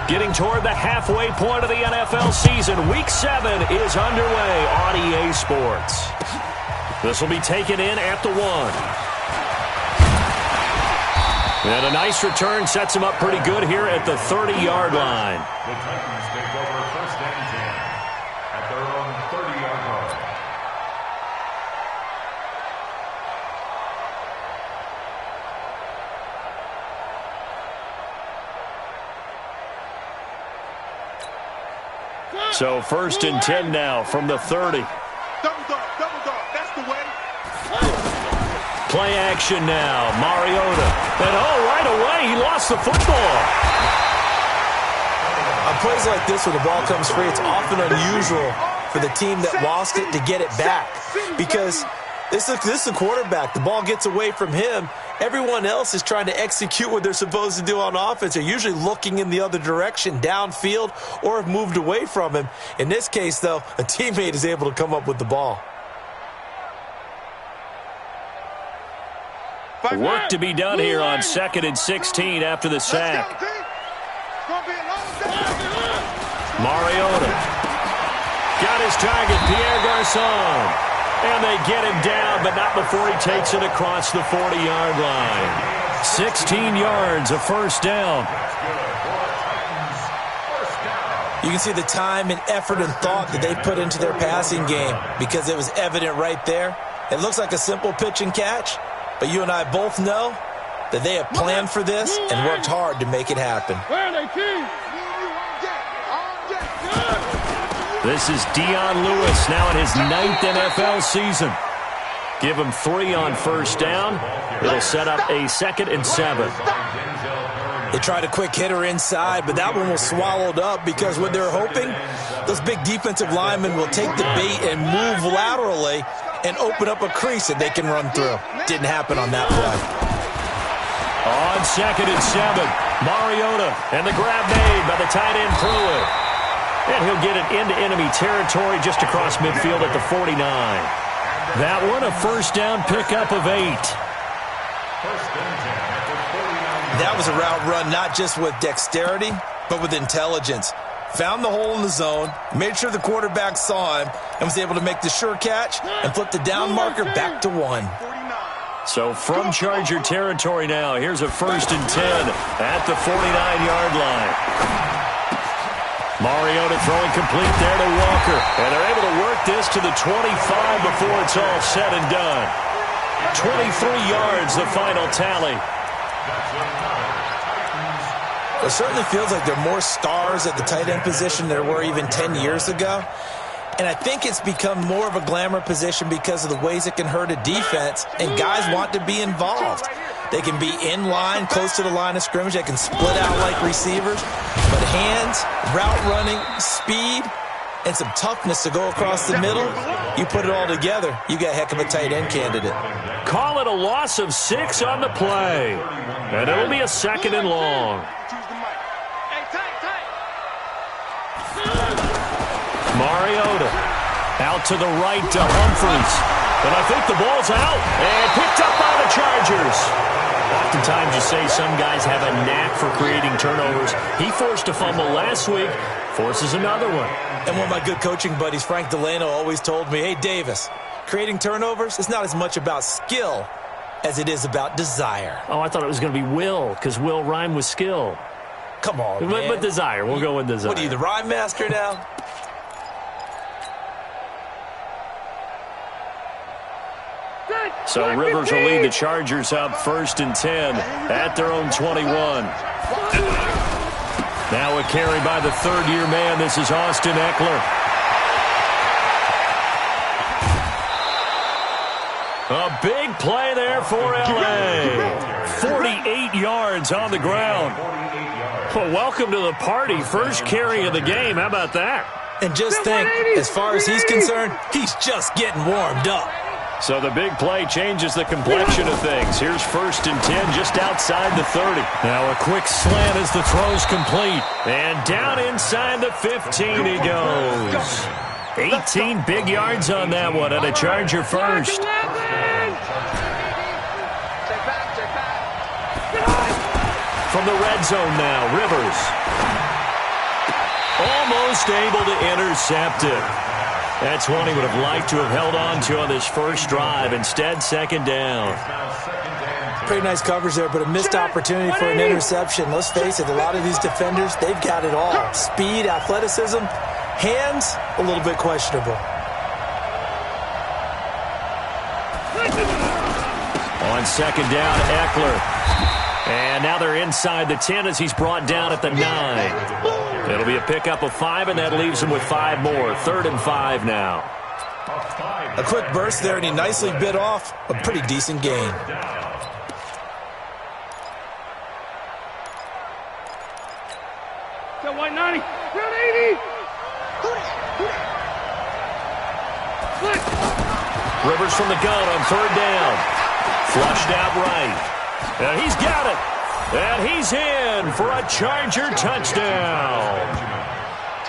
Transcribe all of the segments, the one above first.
Getting toward the halfway point of the NFL season. Week 7 is underway on EA Sports. This will be taken in at the 1. And a nice return sets him up pretty good here at the 30-yard line. The Titans take over 1st and 10 at their own 30-yard line. So 1st and 10 now from the 30. Double dog, that's the way. Play action now. Mariota. And right away, he lost the football. On plays like this, when the ball comes free, it's often unusual for the team that lost it to get it back. Because this is a quarterback. The ball gets away from him. Everyone else is trying to execute what they're supposed to do on offense. They're usually looking in the other direction, downfield, or have moved away from him. In this case, though, a teammate is able to come up with the ball. Work to be done here on 2nd and 16 after the sack. Mariota got his target, Pierre Garçon. And they get him down, but not before he takes it across the 40-yard line. 16 yards, a 1st down. You can see the time and effort and thought that they put into their passing game because it was evident right there. It looks like a simple pitch and catch, but you and I both know that they have planned for this and worked hard to make it happen. This is Dion Lewis now in his 9th NFL season. Give him 3 on 1st down. It'll set up a 2nd and 7. They tried a quick hitter inside, but that one was swallowed up because what they're hoping, those big defensive linemen will take the bait and move laterally and open up a crease that they can run through. Didn't happen on that play. On 2nd and 7, Mariota, and the grab made by the tight end Pruitt. And he'll get it into enemy territory just across midfield at the 49. That one, a 1st down pickup of 8. That was a route run not just with dexterity, but with intelligence. Found the hole in the zone, made sure the quarterback saw him, and was able to make the sure catch and flip the down marker back to 1. So from Charger territory now, here's a 1st and 10 at the 49-yard line. Mariota throwing complete there to Walker. And they're able to work this to the 25 before it's all said and done. 23 yards, the final tally. It certainly feels like there are more stars at the tight end position than there were even 10 years ago. And I think it's become more of a glamour position because of the ways it can hurt a defense, and guys want to be involved. They can be in line, close to the line of scrimmage. They can split out like receivers. But hands, route running, speed, and some toughness to go across the middle, you put it all together, you got a heck of a tight end candidate. Call it a loss of 6 on the play. And it'll be a 2nd and long. Mariota out to the right to Humphries. But I think the ball's out and picked up by the Chargers. Oftentimes you say some guys have a knack for creating turnovers. He forced a fumble last week, forces another one. And one of my good coaching buddies, Frank Delano, always told me, hey, Davis, creating turnovers is not as much about skill as it is about desire. Oh, I thought it was going to be will, because will rhyme with skill. Come on, man. But desire. We'll go with desire. What are you, the rhyme master now? So Rivers will lead the Chargers up 1st and 10 at their own 21. Now a carry by the 3rd-year man. This is Austin Eckler. A big play there for L.A. 48 yards on the ground. Well, welcome to the party. First carry of the game. How about that? And just think, as far as he's concerned, he's just getting warmed up. So the big play changes the complexion of things. Here's 1st and 10 just outside the 30. Now a quick slant as the throw's complete. And down inside the 15 he goes. 18 big yards on that one, and a Charger first. From the red zone now, Rivers. almost able to intercept it. That's one he would have liked to have held on to on this first drive. Instead, second down. Pretty nice coverage there, but a missed opportunity for an interception. Let's face it, a lot of these defenders, they've got it all. Speed, athleticism, hands, a little bit questionable. On second down, Eckler. And now they're inside the 10 as he's brought down at the 9. It'll be a pickup of 5, and that leaves him with 5 more. 3rd and 5 now. A quick burst there, and he nicely bit off a pretty decent gain. Got 190. 180. Rivers from the gun on 3rd down. Flushed out right. And he's got it. And he's in for a Charger touchdown.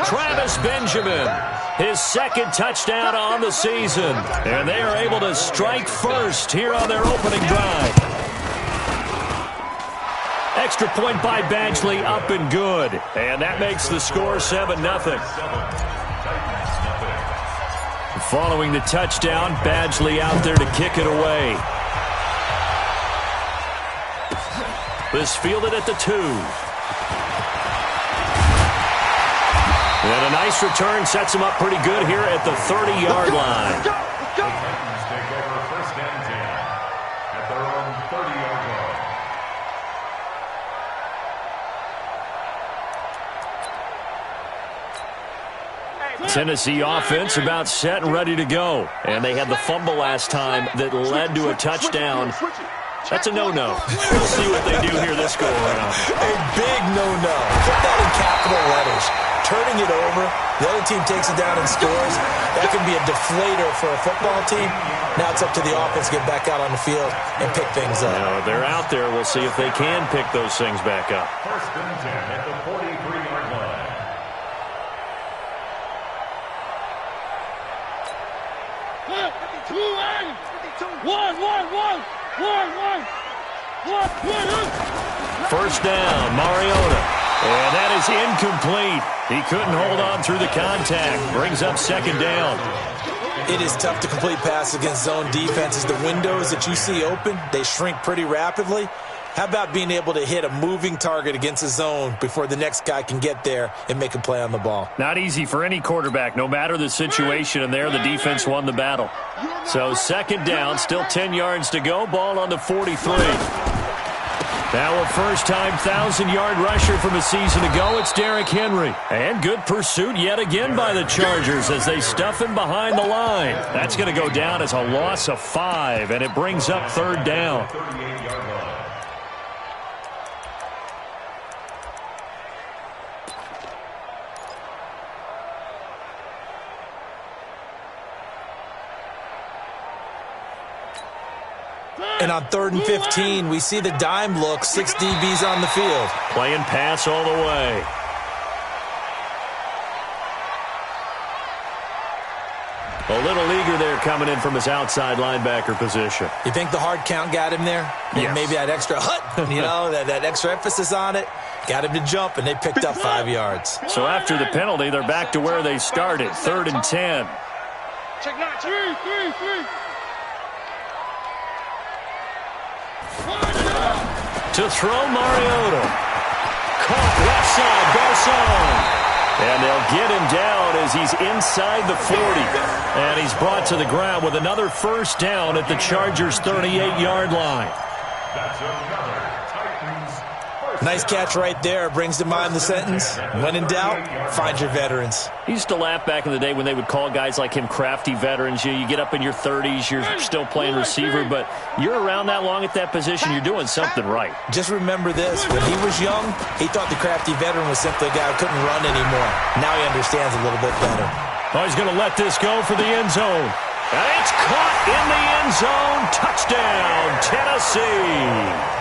Travis Benjamin, his 2nd touchdown on the season. And they are able to strike first here on their opening drive. Extra point by Badgley, up and good. And that makes the score 7-0. Following the touchdown, Badgley out there to kick it away. This fielded at the 2. And a nice return sets him up pretty good here at the 30-yard line. Titans take over 1st and 10 at their own 30-yard line. Tennessee offense about set and ready to go. And they had the fumble last time that led to a touchdown. That's a no-no. We'll see what they do here this go-around. A big no-no. Put that in capital letters. Turning it over, the other team takes it down and scores. That can be a deflator for a football team. Now it's up to the offense to get back out on the field and pick things up. Now, they're out there. We'll see if they can pick those things back up. 1st and 10 at the 43-yard line. First down, Mariota. And that is incomplete. He couldn't hold on through the contact. Brings up 2nd down. It is tough to complete passes against zone defenses. The windows that you see open, they shrink pretty rapidly. How about being able to hit a moving target against a zone before the next guy can get there and make a play on the ball? Not easy for any quarterback, no matter the situation, and there the defense won the battle. So 2nd down, still 10 yards to go, ball on the 43. Now a first-time 1,000-yard rusher from a season ago, it's Derrick Henry. And good pursuit yet again by the Chargers as they stuff him behind the line. That's going to go down as a loss of 5, and it brings up 3rd down. 38-yard line. And on 3rd and 15, we see the dime look, 6 DBs on the field. Playing pass all the way. A little eager there coming in from his outside linebacker position. You think the hard count got him there? Yes. Maybe that extra that extra emphasis on it got him to jump, and they picked up 5 yards. So after the penalty, they're back to where they started, 3rd and 10. Check not 3. To throw Mariota. Caught left side, Garcon. And they'll get him down as he's inside the 40. And he's brought to the ground with another first down at the Chargers' 38-yard line. That's another Titans first Nice catch right there. Brings to mind the sentence, when in doubt, find your veterans. He used to laugh back in the day when they would call guys like him crafty veterans. You get up in your 30s, you're still playing receiver, but you're around that long at that position, you're doing something right. Just remember this. When he was young, he thought the crafty veteran was simply a guy who couldn't run anymore. Now he understands a little bit better. Oh, he's going to let this go for the end zone. And it's caught in the end zone. Touchdown, Tennessee.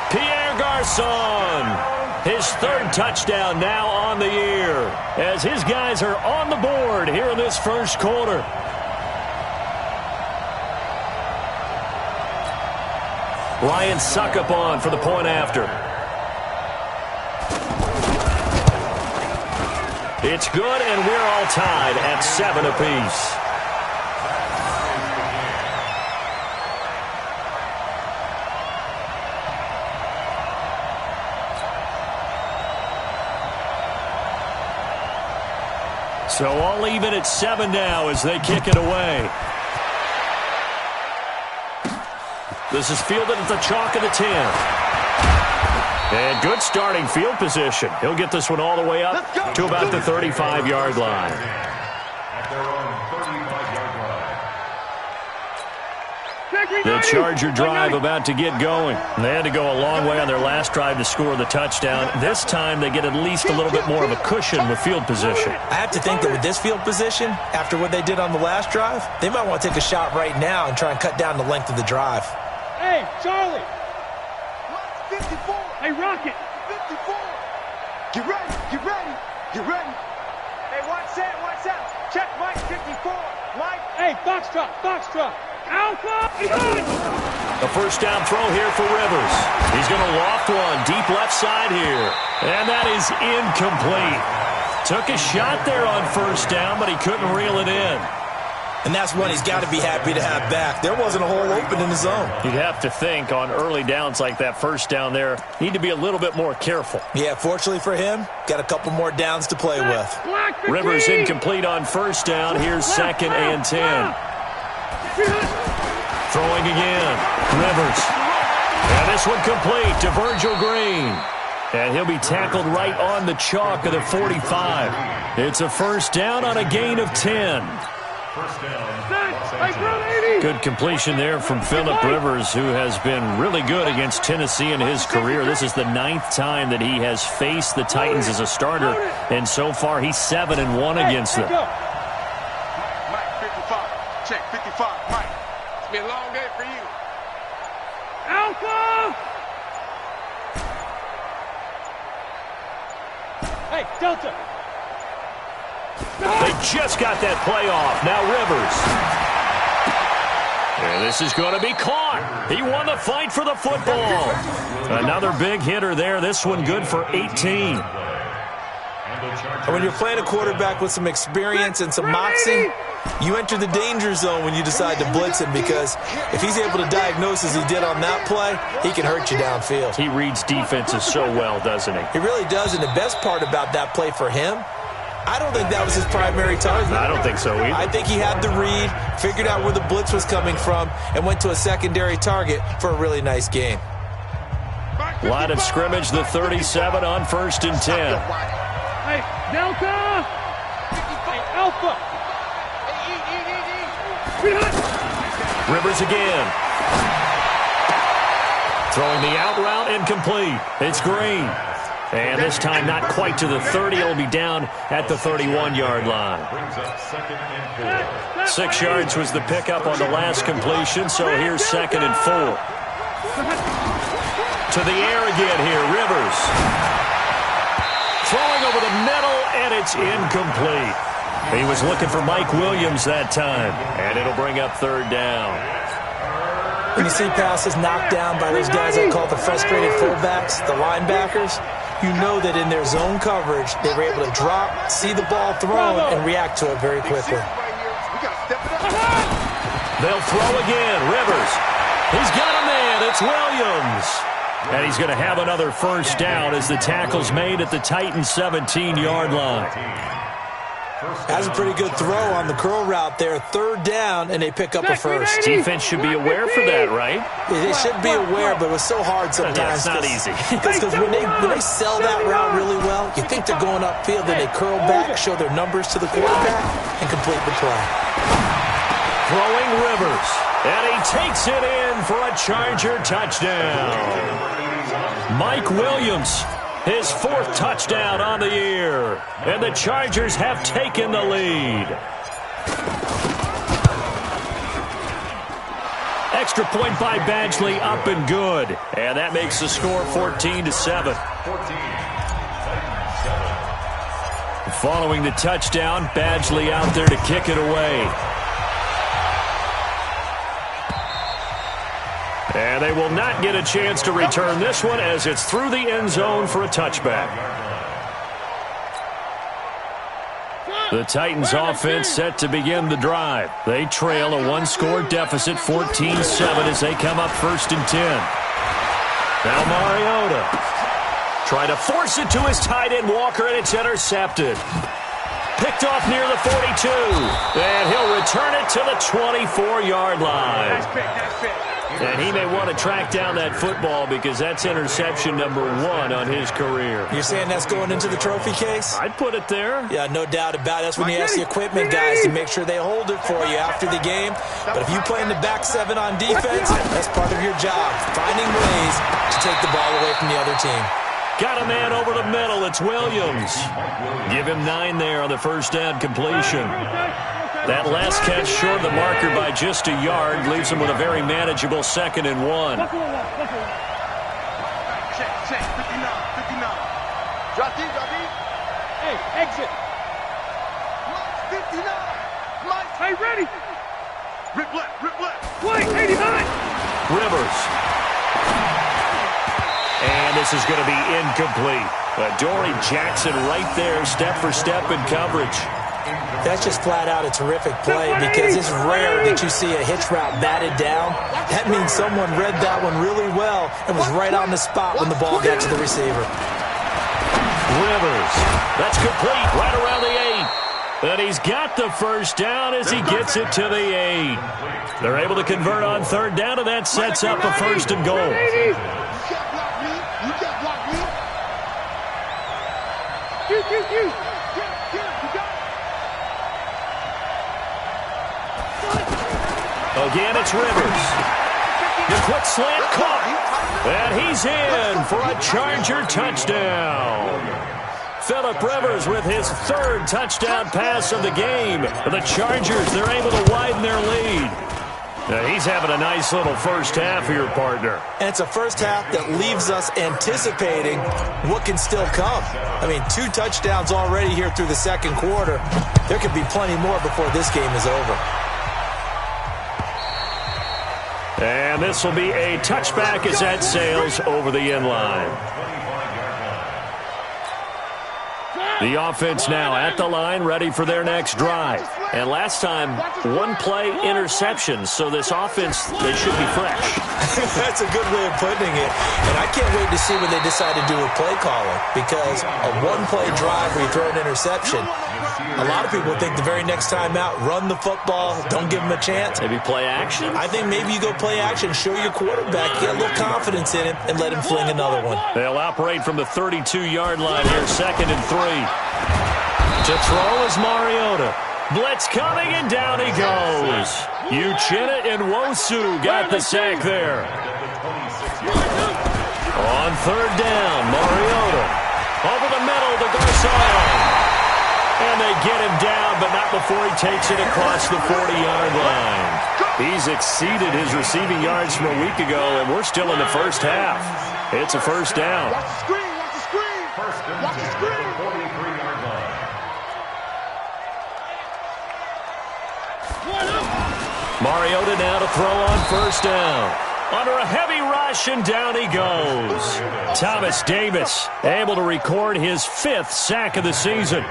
Pierre Garcon, his third touchdown now on the year, as his guys are on the board here in this first quarter. Ryan Suckup on for the point after. It's good, and we're all tied at 7 apiece. So all even at 7 now as they kick it away. This is fielded at the chalk of the 10. And good starting field position. He'll get this one all the way up to about the 35-yard line. At their own 35-yard line. The Charger drive about to get going. They had to go a long way on their last drive to score the touchdown. This time they get at least a little bit more of a cushion with field position. I have to think that with this field position, after what they did on the last drive, they might want to take a shot right now and try and cut down the length of the drive. Hey, Charlie. 54. Hey, Rocket. 54. Get ready. Get ready. Get ready. Hey, watch that. Watch that. Check Mike 54. Mike. Hey, Foxtrot. Foxtrot. Alpha. He's on. A first down throw here for Rivers. He's going to loft one deep left side here. And that is incomplete. Took a shot there on first down, but he couldn't reel it in. And that's one he's got to be happy to have back. There wasn't a hole open in the zone. You'd have to think on early downs like that first down there, need to be a little bit more careful. Yeah, fortunately for him, got a couple more downs to play with. Rivers incomplete on first down. Here's 2nd and 10. Throwing again. Rivers. And this one complete to Virgil Green. And he'll be tackled right on the chalk of the 45. It's a first down on a gain of 10. First down. Good completion there from Phillip Rivers, who has been really good against Tennessee in his career. This is the 9th time that he has faced the Titans as a starter, and so far he's 7-1 against them. Mike 55. Check 55. Mike. It's been a long day for you. Alpha. Hey, Delta. They just got that play off. Now Rivers. And this is going to be caught. He won the fight for the football. Another big hitter there. This one good for 18. And when you're playing a quarterback with some experience and some moxie, you enter the danger zone when you decide to blitz him, because if he's able to diagnose as he did on that play, he can hurt you downfield. He reads defenses so well, doesn't he? He really does, and the best part about that play for him, I don't think that was his primary target. I don't think so either. I think he had the read, figured out where the blitz was coming from, and went to a secondary target for a really nice game. Line of scrimmage, the 37 on 1st and 10. Hey, Delta. Hey, Alpha. Rivers again. Throwing the out route, incomplete. It's Green. And this time not quite to the 30. It'll be down at the 31-yard line. 6 yards was the pickup on the last completion, so here's 2nd and 4. To the air again here, Rivers. Throwing over the middle, and it's incomplete. He was looking for Mike Williams that time, and it'll bring up 3rd down. When you see passes knocked down by those guys I call the frustrated fullbacks, the linebackers, you know that in their zone coverage, they were able to drop, see the ball thrown, and react to it very quickly. They'll throw again. Rivers. He's got a man. It's Williams. And he's going to have another first down as the tackle's made at the Titans' 17-yard line. Has a pretty good throw on the curl route there. 3rd down, and they pick up a first. Defense should be aware for that, right? They should be aware, but it was so hard sometimes. Yeah, it's not easy. Because when they sell that route really well, you think they're going upfield, then they curl back, show their numbers to the quarterback, and complete the play. Throwing Rivers, and he takes it in for a Charger touchdown. Mike Williams, his 4th touchdown on the year, and the Chargers have taken the lead. Extra point by Badgley, up and good, and that makes the score 14-7. Following the touchdown, Badgley out there to kick it away. And they will not get a chance to return this one as it's through the end zone for a touchback. The Titans offense set to begin the drive. They trail a one-score deficit, 14-7, as they come up 1st and 10. Now Mariota trying to force it to his tight end Walker, and it's intercepted. Picked off near the 42, and he'll return it to the 24-yard line. Nice pick. And he may want to track down that football because that's interception number 1 on his career. You're saying that's going into the trophy case? I'd put it there. Yeah, no doubt about it. That's when you ask the equipment guys to make sure they hold it for you after the game. But if you play in the back 7 on defense, that's part of your job, finding ways to take the ball away from the other team. Got a man over the middle. It's Williams. Give him 9 there on the first down completion. That last catch short of the marker by just a yard leaves him with a very manageable 2nd and 1. Check, 59. Drop D. Hey, exit. 59. Mike. Hey, ready. Rip left. Wait, 89. Rivers. And this is going to be incomplete. Dory Jackson right there, step for step in coverage. That's just flat out a terrific play because it's rare that you see a hitch route batted down. That means someone read that one really well and was right on the spot when the ball got to the receiver. Rivers. That's complete right around the 8. And he's got the first down as he gets it to the 8. They're able to convert on 3rd down, and that sets up a 1st and goal. You can't block me. You. Again, it's Rivers. The quick slant caught. And he's in for a Charger touchdown. Phillip Rivers with his 3rd touchdown pass of the game. The Chargers, they're able to widen their lead. Now, he's having a nice little first half here, partner. And it's a first half that leaves us anticipating what can still come. I mean, 2 touchdowns already here through the 2nd quarter. There could be plenty more before this game is over. And this will be a touchback as that sails over the end line. The offense now at the line, ready for their next drive. And last time, 1-play interception, so this offense, they should be fresh. That's a good way of putting it. And I can't wait to see what they decide to do with play calling, because a 1-play drive where you throw an interception, a lot of people think the very next time out, run the football, don't give them a chance. Maybe play action? I think maybe you go play action, show your quarterback, get a little confidence in him, and let him fling another one. They'll operate from the 32-yard line here, 2nd and 3. To throw is Mariota. Blitz coming, and down he goes. Uchenna and Nwosu got the sack there. On 3rd down, Mariota. Over the middle to Garcon. And they get him down, but not before he takes it across the 40-yard line. He's exceeded his receiving yards from a week ago, and we're still in the first half. It's a first down. Watch the screen. Watch the screen. 43-yard line. Mariota now to throw on 1st down. Under a heavy rush, and down he goes. Thomas Davis able to record his 5th sack of the season.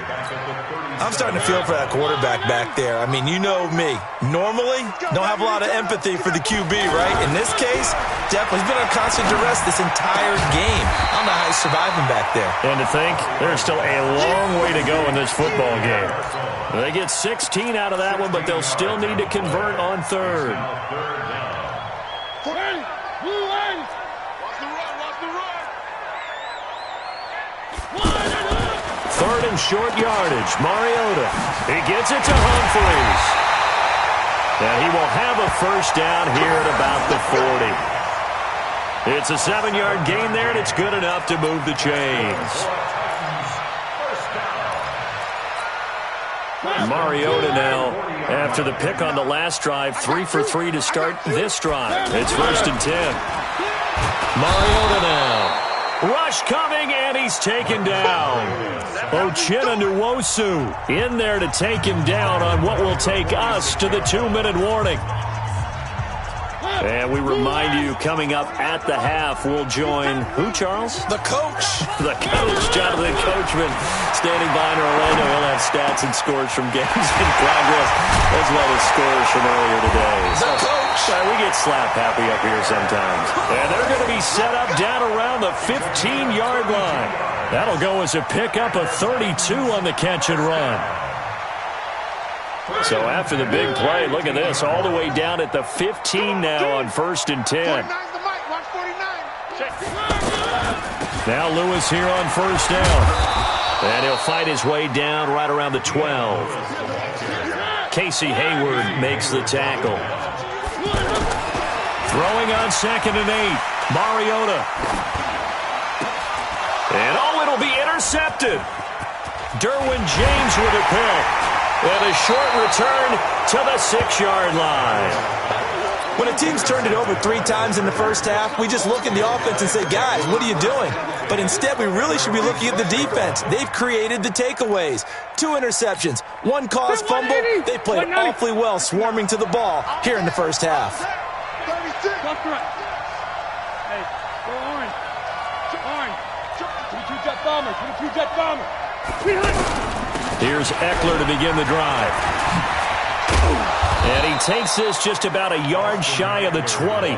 I'm starting to feel for that quarterback back there. I mean, you know me. Normally, don't have a lot of empathy for the QB, right? In this case, definitely he's been on constant duress this entire game. I don't know how he's surviving back there. And to think, there's still a long way to go in this football game. They get 16 out of that one, but they'll still need to convert on 3rd. Third and short yardage. Mariota. He gets it to Humphries. And he will have a first down here at about the 40. It's a 7-yard gain there, and it's good enough to move the chains. Mariota now, after the pick on the last drive, 3 for 3 to start this drive. It's 1st and 10. Mariota now. Rush coming, and he's taken down. Uchenna Nwosu in there to take him down on what will take us to the 2-minute warning. And we remind you, coming up at the half, we'll join who, Charles? The coach. The coach, Jonathan Coachman, standing by in Orlando. He'll have stats and scores from games in progress, as well as scores from earlier today. The coach. We get slap happy up here sometimes. And they're going to be set up down around the 15-yard line. That'll go as a pickup of 32 on the catch and run. So after the big play, look at this, all the way down at the 15 now on 1st and 10. Now Lewis here on 1st down. And he'll fight his way down right around the 12. Casey Hayward makes the tackle. Throwing on 2nd and 8. Mariota. And it'll be intercepted. Derwin James with a pick. And a short return to the 6-yard line. When a team's turned it over 3 times in the first half, we just look at the offense and say, guys, what are you doing? But instead, we really should be looking at the defense. They've created the takeaways. 2 interceptions, 1 caused fumble. They played awfully well swarming to the ball here in the first half. Hey, go orange. Orange. 22-jet bomber. 22-jet bomber. Here's Eckler to begin the drive. And he takes this just about a yard shy of the 20.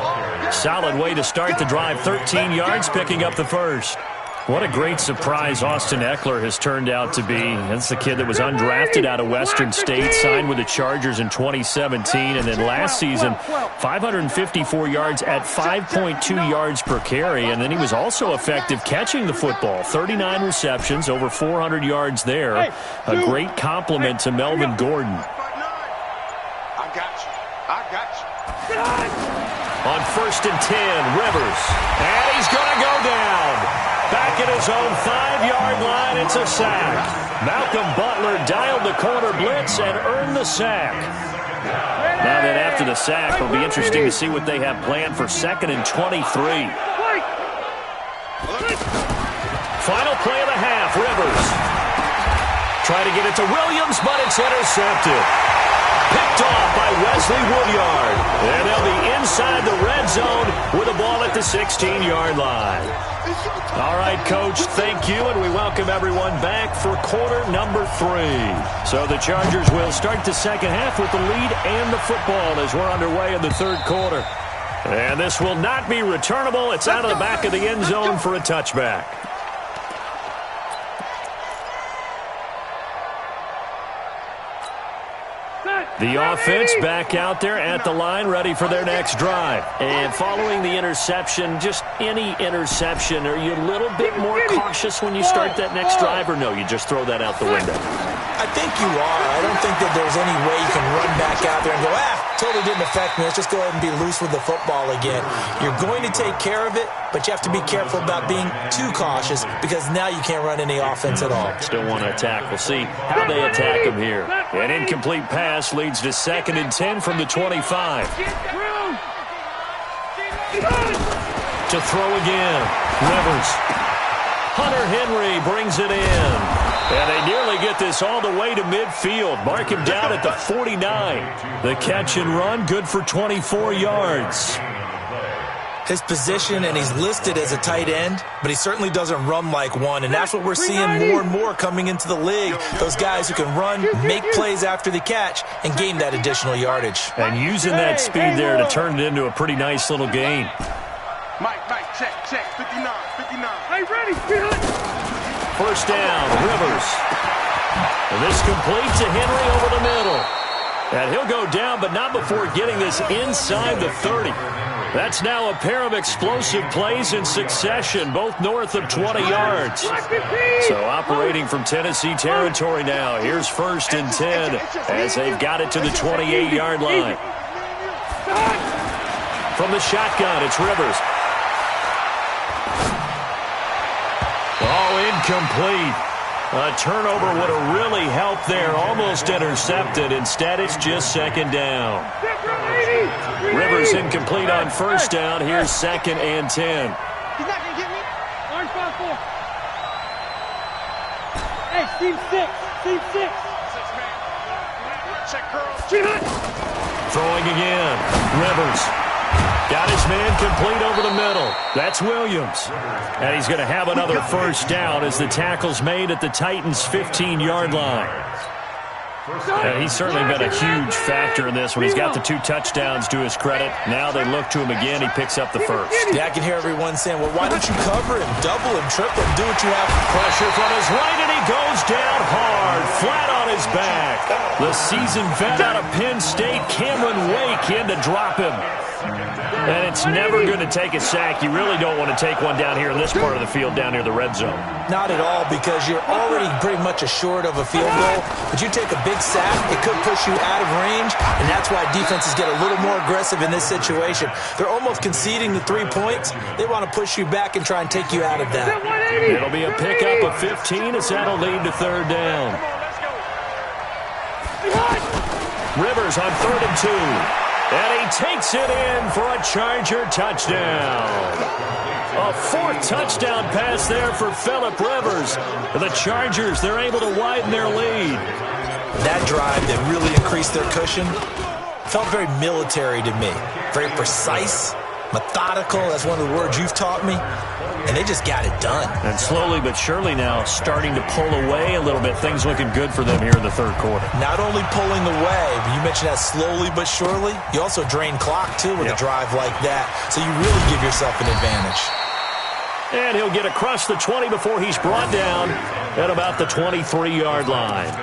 Solid way to start the drive. 13 yards, picking up the first. What a great surprise Austin Eckler has turned out to be. That's the kid that was undrafted out of Western State, signed with the Chargers in 2017, and then last season, 554 yards at 5.2 yards per carry, and then he was also effective catching the football. 39 receptions, over 400 yards there. A great compliment to Melvin Gordon. I got you. On 1st and 10, Rivers. And he's going to go down. Back at his own 5-yard line, it's a sack. Malcolm Butler dialed the corner blitz and earned the sack. Now then, after the sack, it'll be interesting to see what they have planned for 2nd and 23. Final play of the half, Rivers. Try to get it to Williams, but it's intercepted. Picked off by Wesley Woodyard. And they'll be inside the red zone with the ball at the 16-yard line. All right, Coach, thank you, and we welcome everyone back for quarter number 3. So the Chargers will start the second half with the lead and the football as we're underway in the 3rd quarter. And this will not be returnable. It's out of the back of the end zone for a touchback. The offense back out there at the line, ready for their next drive. And following the interception, just any interception, are you a little bit more cautious when you start that next drive, or no, you just throw that out the window? I think you are. I don't think that there's any way you can run back out there and go, totally didn't affect me. Let's just go ahead and be loose with the football again. You're going to take care of it, but you have to be careful about being too cautious because now you can't run any offense at all. Still want to attack. We'll see how they attack him here. An incomplete pass leads to 2nd and 10 from the 25. To throw again. Rivers. Hunter Henry brings it in. And they nearly get this all the way to midfield. Mark him down at the 49. The catch and run, good for 24 yards. His position, and he's listed as a tight end, but he certainly doesn't run like one, and that's what we're seeing more and more coming into the league. Those guys who can run, make plays after the catch, and gain that additional yardage. And using that speed there to turn it into a pretty nice little gain. Mike, check, 59. Hey, ready, 1st down, Rivers. And this complete to Henry over the middle. And he'll go down, but not before getting this inside the 30. That's now a pair of explosive plays in succession, both north of 20 yards. So operating from Tennessee territory now. Here's 1st and 10 as they've got it to the 28-yard line. From the shotgun, it's Rivers. Oh, incomplete. A turnover would have really helped there. Almost intercepted. Instead, it's just 2nd down. Rivers incomplete on 1st down. Here's 2nd and 10. He's not going to get me. Orange 5-4. Hey, Steve 6. Check, girl. Throwing again. Rivers. Got his man complete over the middle. That's Williams. And he's going to have another first down as the tackle's made at the Titans' 15-yard line. And he's certainly been a huge factor in this when he's got the 2 touchdowns to his credit. Now they look to him again. He picks up the first. Yeah, I can hear everyone saying, well, why don't you cover him, double him, triple him, do what you have. Pressure from his right, and he goes down hard, flat on his back. The seasoned vet out of Penn State, Cameron Wake, in to drop him. And it's never going to take a sack. You really don't want to take one down here in this part of the field, down near the red zone. Not at all, because you're already pretty much assured of a field goal. But you take a big sack, it could push you out of range, and that's why defenses get a little more aggressive in this situation. They're almost conceding the 3 points. They want to push you back and try and take you out of that. It'll be a pickup of 15 as that'll lead to third down. Rivers on 3rd and 2. And he takes it in for a Charger touchdown. A 4th touchdown pass there for Phillip Rivers. The Chargers, they're able to widen their lead. That drive that really increased their cushion felt very military to me. Very precise, methodical. That's one of the words you've taught me. And they just got it done. And slowly but surely now starting to pull away a little bit. Things looking good for them here in the 3rd quarter. Not only pulling away, but you mentioned that slowly but surely. You also drain clock, too, with a drive like that. So you really give yourself an advantage. And he'll get across the 20 before he's brought down at about the 23-yard line.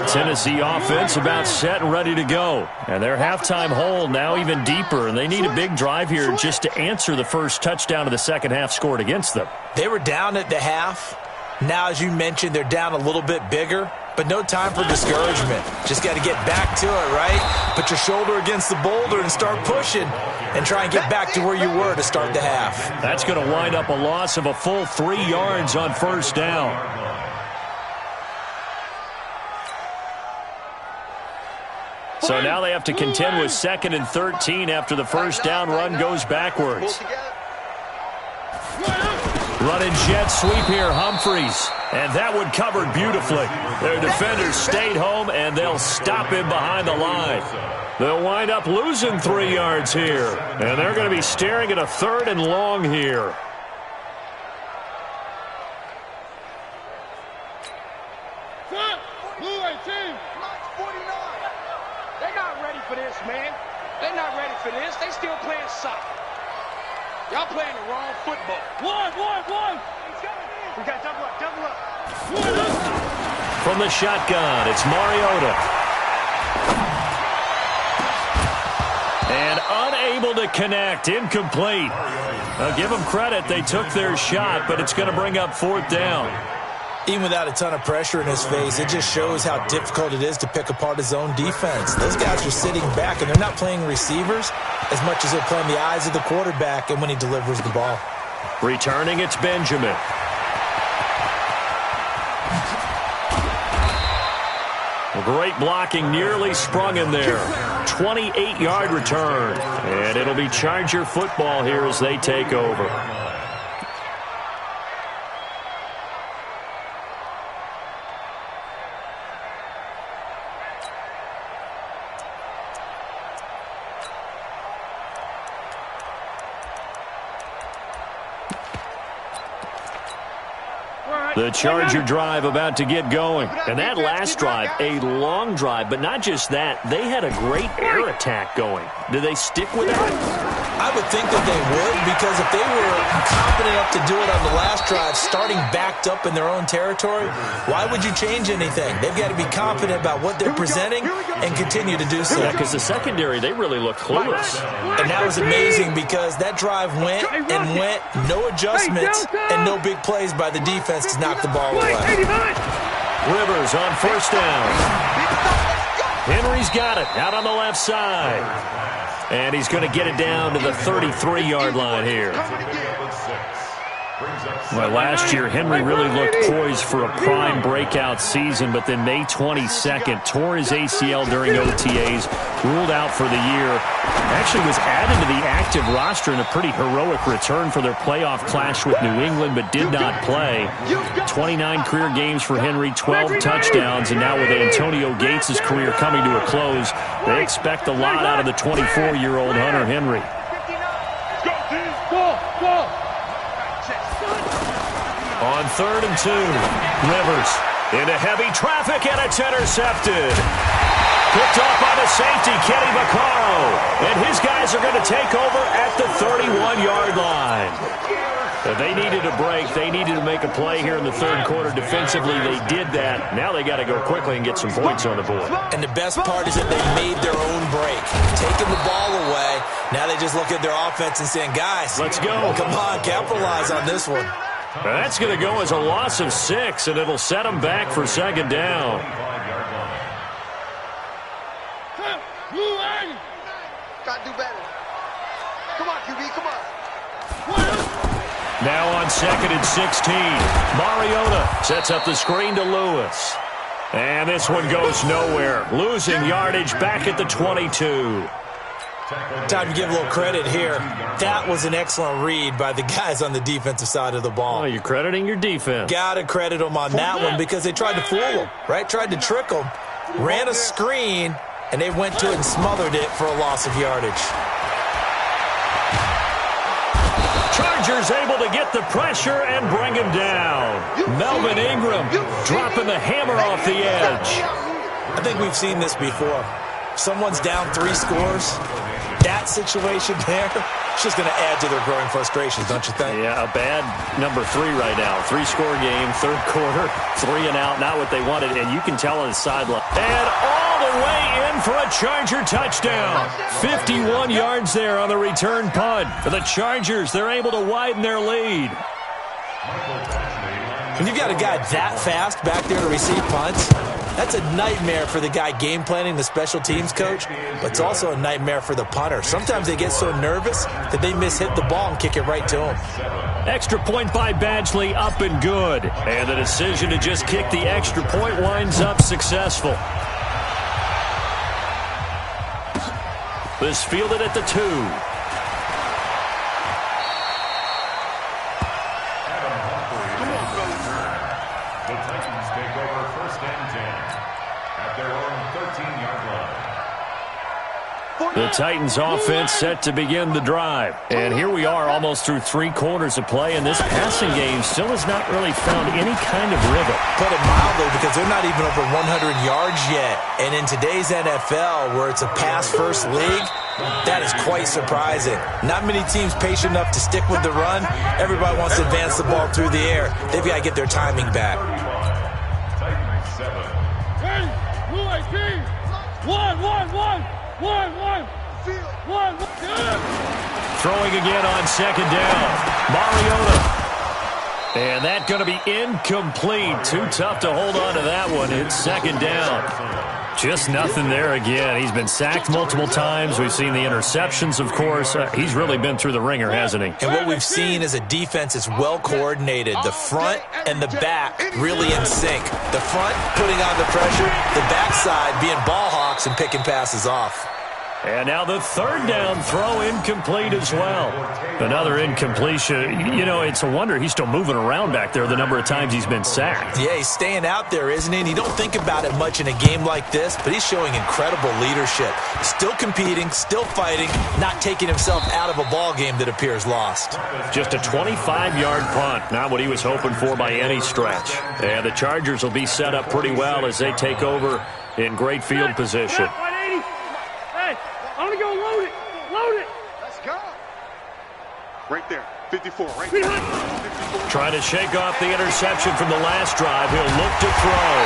Tennessee offense about set and ready to go. And their halftime hole now even deeper. And they need a big drive here just to answer the first touchdown of the second half scored against them. They were down at the half. Now, as you mentioned, they're down a little bit bigger. But no time for discouragement. Just got to get back to it, right? Put your shoulder against the boulder and start pushing. And try and get back to where you were to start the half. That's going to wind up a loss of a full 3 yards on first down. So now they have to contend with 2nd and 13 after the first down run goes backwards. Running jet sweep here, Humphreys. And that one covered beautifully. Their defenders stayed home, and they'll stop him behind the line. They'll wind up losing 3 yards here. And they're going to be staring at a 3rd and long here. They're not ready for this. They still playing soccer. Y'all playing the wrong football. One. We got double up. From the shotgun, it's Mariota. And unable to connect, incomplete. Now give them credit, they took their shot, but it's going to bring up 4th down. Even without a ton of pressure in his face, it just shows how difficult it is to pick apart his own defense. Those guys are sitting back, and they're not playing receivers as much as they're playing the eyes of the quarterback and when he delivers the ball. Returning, it's Benjamin. Great blocking, nearly sprung in there. 28-yard return. And it'll be Charger football here as they take over. The Charger drive about to get going. And that last drive, a long drive, but not just that. They had a great air attack going. Do they stick with that? I would think that they would, because if they were confident enough to do it on the last drive, starting backed up in their own territory, why would you change anything? They've got to be confident about what they're presenting and continue to do so. Yeah, because the secondary, they really look clueless. And that was amazing because that drive went and went, no adjustments and no big plays by the defense to knock the ball away. Rivers on first down. Henry's got it out on the left side. And he's going to get it down to the 33-yard line here. Well, last year, Henry really looked poised for a prime breakout season, but then May 22nd, tore his ACL during OTAs, ruled out for the year. Actually was added to the active roster in a pretty heroic return for their playoff clash with New England, but did not play. 29 career games for Henry, 12 touchdowns, and now with Antonio Gates' career coming to a close, they expect a lot out of the 24-year-old Hunter Henry. On 3rd and 2, Rivers into heavy traffic, and it's intercepted. Picked off by the safety, Kenny Vaccaro. And his guys are going to take over at the 31-yard line. If they needed a break, they needed to make a play here in the third quarter. Defensively, they did that. Now they got to go quickly and get some points on the board. And the best part is that they made their own break. Taking the ball away, now they just look at their offense and saying, guys, let's go. Come on, capitalize on this one. That's going to go as a loss of 6, and it'll set them back for 2nd down. Gotta do better. Come on, QB, come on. Now on 2nd and 16, Mariota sets up the screen to Lewis. And this one goes nowhere. Losing yardage back at the 22. Time to give a little credit here. That was an excellent read by the guys on the defensive side of the ball. Oh, you're crediting your defense. Got to credit them on that one because they tried to fool them, right? Tried to trick them. Ran a screen, and they went to it and smothered it for a loss of yardage. Chargers able to get the pressure and bring him down. Melvin Ingram dropping the hammer off the edge. I think we've seen this before. Someone's down 3 scores. That situation there, it's just going to add to their growing frustrations, don't you think? Yeah, a bad number 3 right now. 3-score game, third quarter, 3 and out, not what they wanted, and you can tell on the sideline. And all the way in for a Charger touchdown. 51 yards there on the return punt. For the Chargers, they're able to widen their lead. When you've got a guy that fast back there to receive punts, that's a nightmare for the guy game planning, the special teams coach, but it's also a nightmare for the punter. Sometimes they get so nervous that they mishit the ball and kick it right to him. Extra point by Badgley, up and good. And the decision to just kick the extra point winds up successful. This fielded at the 2. The Titans offense set to begin the drive. And here we are almost through 3 quarters of play, and this passing game still has not really found any kind of rhythm. Put it mildly, because they're not even over 100 yards yet. And in today's NFL, where it's a pass-first league, that is quite surprising. Not many teams patient enough to stick with the run. Everybody wants to advance the ball through the air. They've got to get their timing back. Throwing again on 2nd down. Mariota. And that's going to be incomplete. Too tough to hold on to that one. It's 2nd down. Just nothing there again. He's been sacked multiple times. We've seen the interceptions, of course. He's really been through the ringer, hasn't he? And what we've seen is a defense that's well coordinated. The front and the back really in sync. The front putting on the pressure. The backside being ball hawks and picking passes off. And now the 3rd down throw incomplete as well. Another incompletion. You know, it's a wonder he's still moving around back there the number of times he's been sacked. Yeah, he's staying out there, isn't he? And you don't think about it much in a game like this, but he's showing incredible leadership. Still competing, still fighting, not taking himself out of a ball game that appears lost. Just a 25-yard punt. Not what he was hoping for by any stretch. And the Chargers will be set up pretty well as they take over in great field position. I'm gonna go load it. Load it. Let's go. Right there. 54. Right there. 54. Trying to shake off the interception from the last drive. He'll look to throw.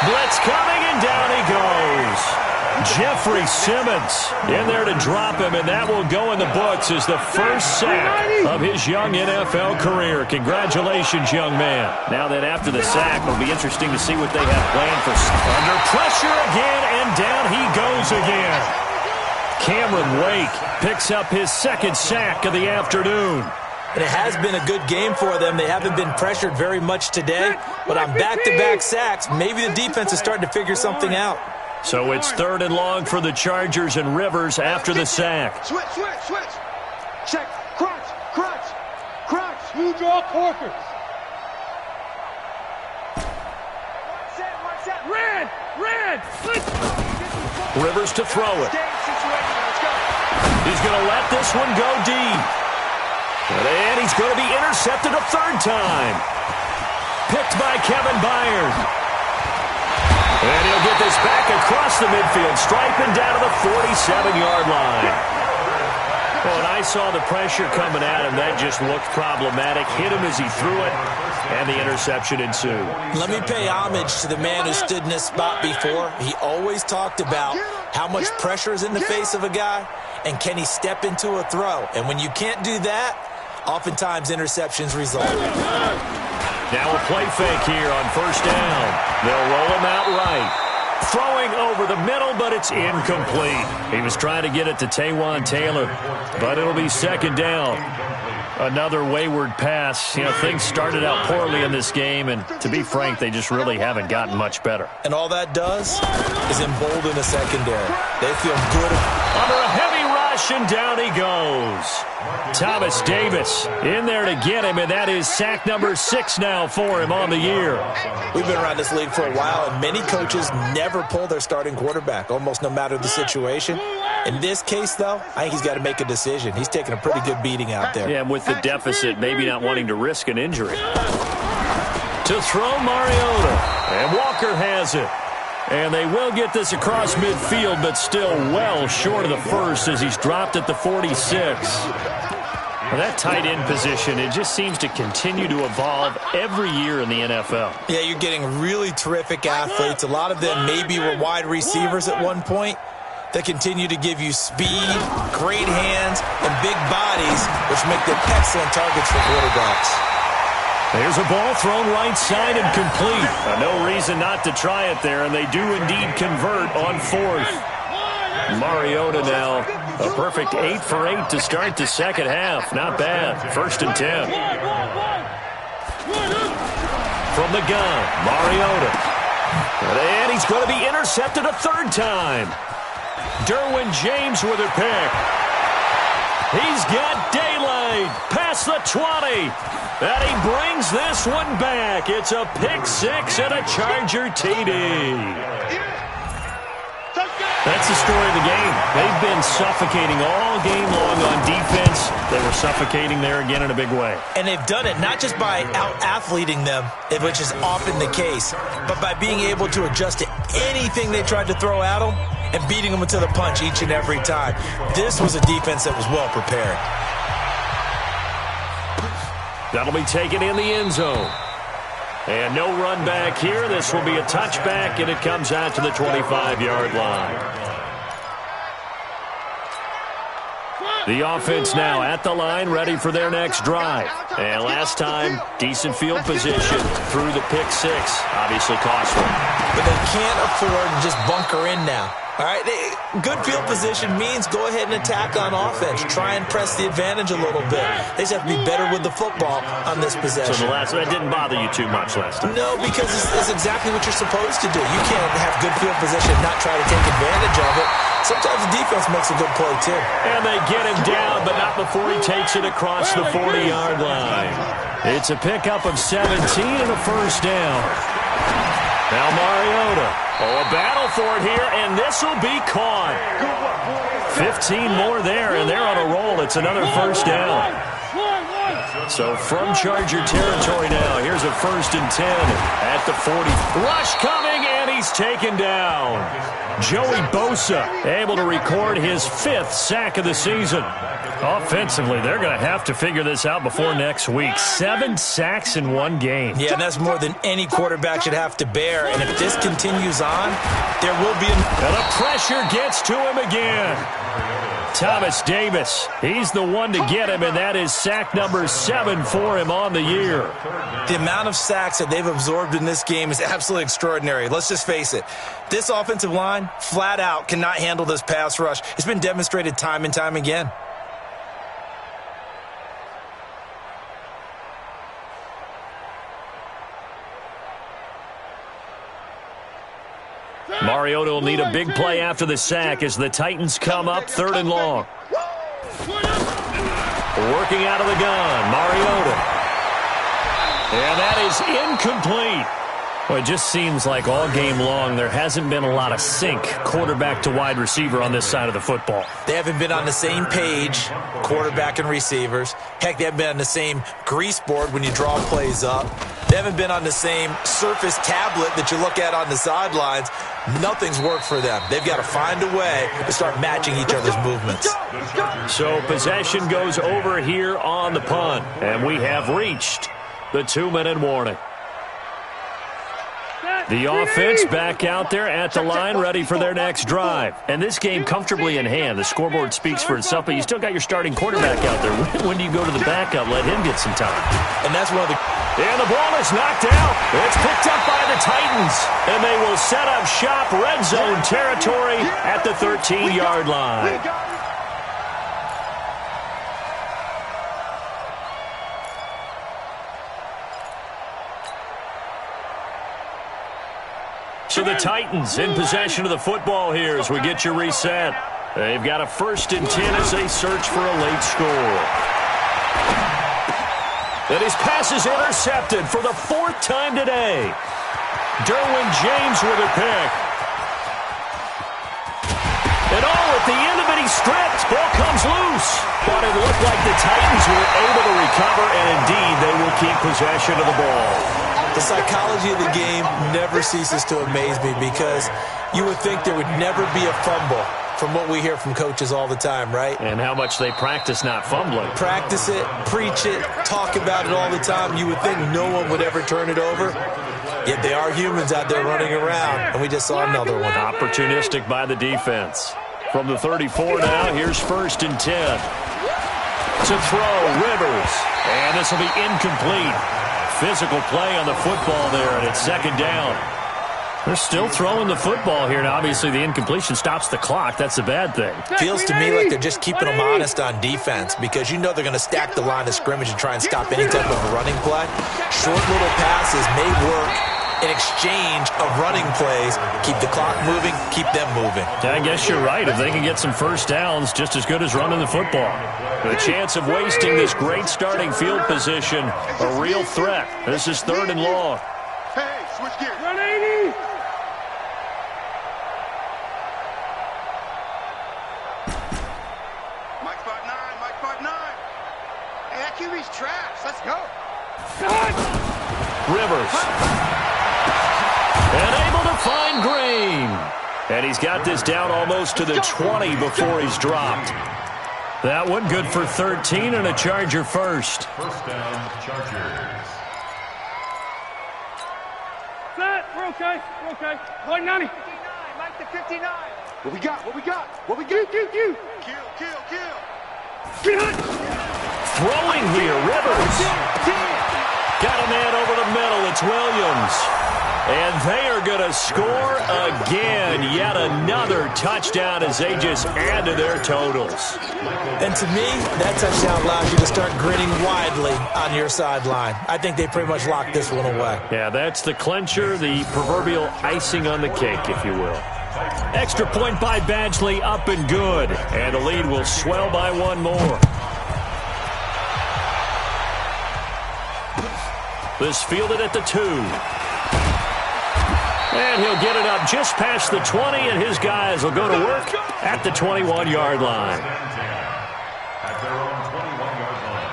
Blitz coming, and down he goes. Jeffrey Simmons in there to drop him, and that will go in the books as the first sack of his young NFL career. Congratulations, young man. Now that after the sack, it'll be interesting to see what they have planned for. Under pressure again, and down he goes again. Cameron Wake picks up his 2nd sack of the afternoon. and it has been a good game for them. They haven't been pressured very much today, but on back-to-back sacks, maybe the defense is starting to figure something out. So it's 3rd and long for the Chargers and Rivers after the sack. Switch. Check. Crunch. You draw corkers. One set. Red. Rivers to throw it. He's going to let this one go deep. And he's going to be intercepted a 3rd time. Picked by Kevin Byard. And he'll get this back across the midfield, striping down to the 47-yard line. Well, when I saw the pressure coming at him, that just looked problematic. Hit him as he threw it, and the interception ensued. Let me pay homage to the man who stood in this spot before. He always talked about how much pressure is in the face of a guy, and can he step into a throw. And when you can't do that, oftentimes interceptions result. Now a play fake here on 1st down. They'll roll him out right. Throwing over the middle, but it's incomplete. He was trying to get it to Taywan Taylor, but it'll be 2nd down. Another wayward pass. Things started out poorly in this game, and to be frank, they just really haven't gotten much better. And all that does is embolden the secondary. They feel good. Under a heavy rush, and down he goes. Thomas Davis in there to get him, and that is sack number 6 now for him on the year. We've been around this league for a while, and many coaches never pull their starting quarterback, almost no matter the situation. In this case, though, I think he's got to make a decision. He's taking a pretty good beating out there. Yeah, and with the deficit, maybe not wanting to risk an injury. To throw Mariota, and Walker has it. And they will get this across midfield, but still well short of the first as he's dropped at the 46. Well, that tight end position, it just seems to continue to evolve every year in the NFL. Yeah, you're getting really terrific athletes. A lot of them maybe were wide receivers at one point. They continue to give you speed, great hands, and big bodies, which make them excellent targets for quarterbacks. There's a ball thrown right side and complete. No reason not to try it there, and they do indeed convert on 4th. Mariota now, a perfect 8 for 8 to start the second half. Not bad. 1st and 10. From the gun, Mariota. And he's going to be intercepted a 3rd time. Derwin James with a pick. He's got daylight past the 20. And he brings this one back. It's a pick 6 and a Charger TD. That's the story of the game. They've been suffocating all game long on defense. They were suffocating there again in a big way. And they've done it not just by out-athleting them, which is often the case, but by being able to adjust to anything they tried to throw at them and beating them to the punch each and every time. This was a defense that was well prepared. That'll be taken in the end zone. And no run back here. This will be a touchback, and it comes out to the 25-yard line. The offense now at the line, ready for their next drive. And last time, decent field position through the pick 6. Obviously costly. But they can't afford to just bunker in now. All right, good field position means go ahead and attack on offense. Try and press the advantage a little bit. They just have to be better with the football on this possession. So that didn't bother you too much last time? No, because it's exactly what you're supposed to do. You can't have good field position and not try to take advantage of it. Sometimes the defense makes a good play, too. And they get him down, but not before he takes it across the 40-yard line. It's a pickup of 17 and a 1st down. Now Mariota. A battle for it here, and this will be caught. 15 more there, and they're on a roll. It's another 1st down. So from Charger territory now, here's a 1st and 10 at the 40. Rush coming, and he's taken down. Joey Bosa able to record his 5th sack of the season. Offensively, they're going to have to figure this out before next week. 7 sacks in one game. Yeah, and that's more than any quarterback should have to bear. And if this continues on, there will be... And the pressure gets to him again. Thomas Davis, he's the one to get him, and that is sack number 7 for him on the year. The amount of sacks that they've absorbed in this game is absolutely extraordinary. Let's just face it. This offensive line, flat out, cannot handle this pass rush. It's been demonstrated time and time again. Mariota will need a big play after the sack as the Titans come up 3rd and long. Working out of the gun, Mariota. And that is incomplete. Well, it just seems like all game long there hasn't been a lot of sync quarterback to wide receiver on this side of the football. They haven't been on the same page, quarterback and receivers. Heck, they haven't been on the same grease board when you draw plays up. They haven't been on the same Surface tablet that you look at on the sidelines. Nothing's worked for them. They've got to find a way to start matching each other's movements. So possession goes over here on the punt, and we have reached the 2-minute warning. The offense back out there at the line, ready for their next drive. And this game comfortably in hand. The scoreboard speaks for itself, but you still got your starting quarterback out there. When do you go to the backup? Let him get some time. And that's one of the... And the ball is knocked out. It's picked up by the Titans. And they will set up shop, red zone territory at the 13-yard line. So the Titans in possession of the football here as we get you reset. They've got a 1st and 10 as they search for a late score. And his pass is intercepted for the 4th time today. Derwin James with a pick. And at the end of it, he stripped. Ball comes loose. But it looked like the Titans were able to recover, and indeed, they will keep possession of the ball. The psychology of the game never ceases to amaze me because you would think there would never be a fumble from what we hear from coaches all the time, right? And how much they practice not fumbling. Practice it, preach it, talk about it all the time. You would think no one would ever turn it over. Yet they are humans out there running around, and we just saw another one. Opportunistic by the defense. From the 34 now, here's 1st and 10. To throw, Rivers. And this will be incomplete. Physical play on the football there, and it's 2nd down. They're still throwing the football here, and obviously the incompletion stops the clock. That's a bad thing. Feels to me like they're just keeping them honest on defense because you know they're going to stack the line of scrimmage and try and stop any type of a running play. Short little passes may work in exchange of running plays. Keep the clock moving, keep them moving. I guess you're right. If they can get some 1st downs, just as good as running the football. The chance of wasting this great starting field position, a real threat. This is 3rd and long. Hey, switch gears. 180. Mike spot 9, Mike spot 9. Hey, that QB's trash. Let's go. Rivers. And able to find Green. And he's got this down almost to the 20 before he's dropped. That one good for 13 and a Charger first. 1st down, Chargers. Set. We're okay. We're okay. 190. 59, Mike to 59. What we got? What we got? What we got? Kill. Throwing here, Rivers. Got a man over the middle. It's Williams. And they are going to score again. Yet another touchdown as they just add to their totals. And to me, that touchdown allows you to start grinning widely on your sideline. I think they pretty much locked this one away. Yeah, that's the clincher, the proverbial icing on the cake, if you will. Extra point by Badgley, up and good. And the lead will swell by one more. This fielded at the 2. And he'll get it up just past the 20, and his guys will go to work at the 21-yard line. At their own 21-yard line.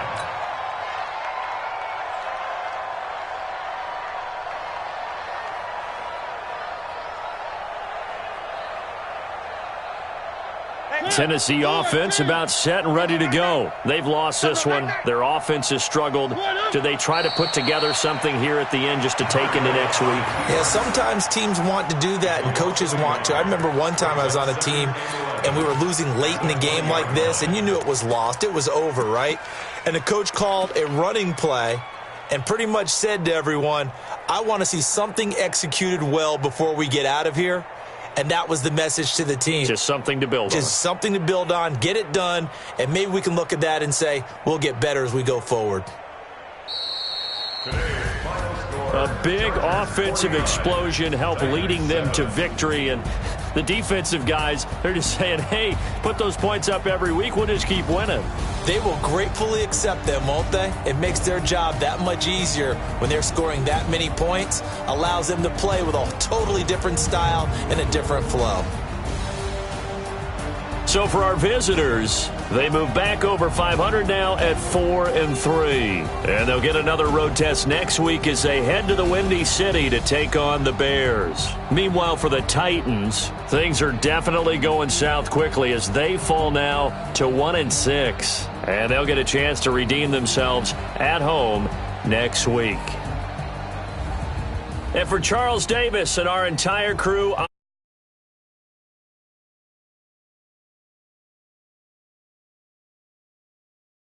Tennessee offense about set and ready to go. They've lost this one. Their offense has struggled. Do they try to put together something here at the end just to take into next week? Yeah, sometimes teams want to do that and coaches want to. I remember one time I was on a team and we were losing late in the game like this, and you knew it was lost. It was over, right? And the coach called a running play and pretty much said to everyone, I want to see something executed well before we get out of here. And that was the message to the team. Just something to build on. Just something to build on, get it done, and maybe we can look at that and say, we'll get better as we go forward. A big offensive explosion helped leading them to victory. And the defensive guys, they're just saying, hey, put those points up every week. We'll just keep winning. They will gratefully accept them, won't they? It makes their job that much easier when they're scoring that many points. Allows them to play with a totally different style and a different flow. So for our visitors, they move back over 500 now at 4-3. And they'll get another road test next week as they head to the Windy City to take on the Bears. Meanwhile, for the Titans, things are definitely going south quickly as they fall now to 1-6. And they'll get a chance to redeem themselves at home next week. And for Charles Davis and our entire crew,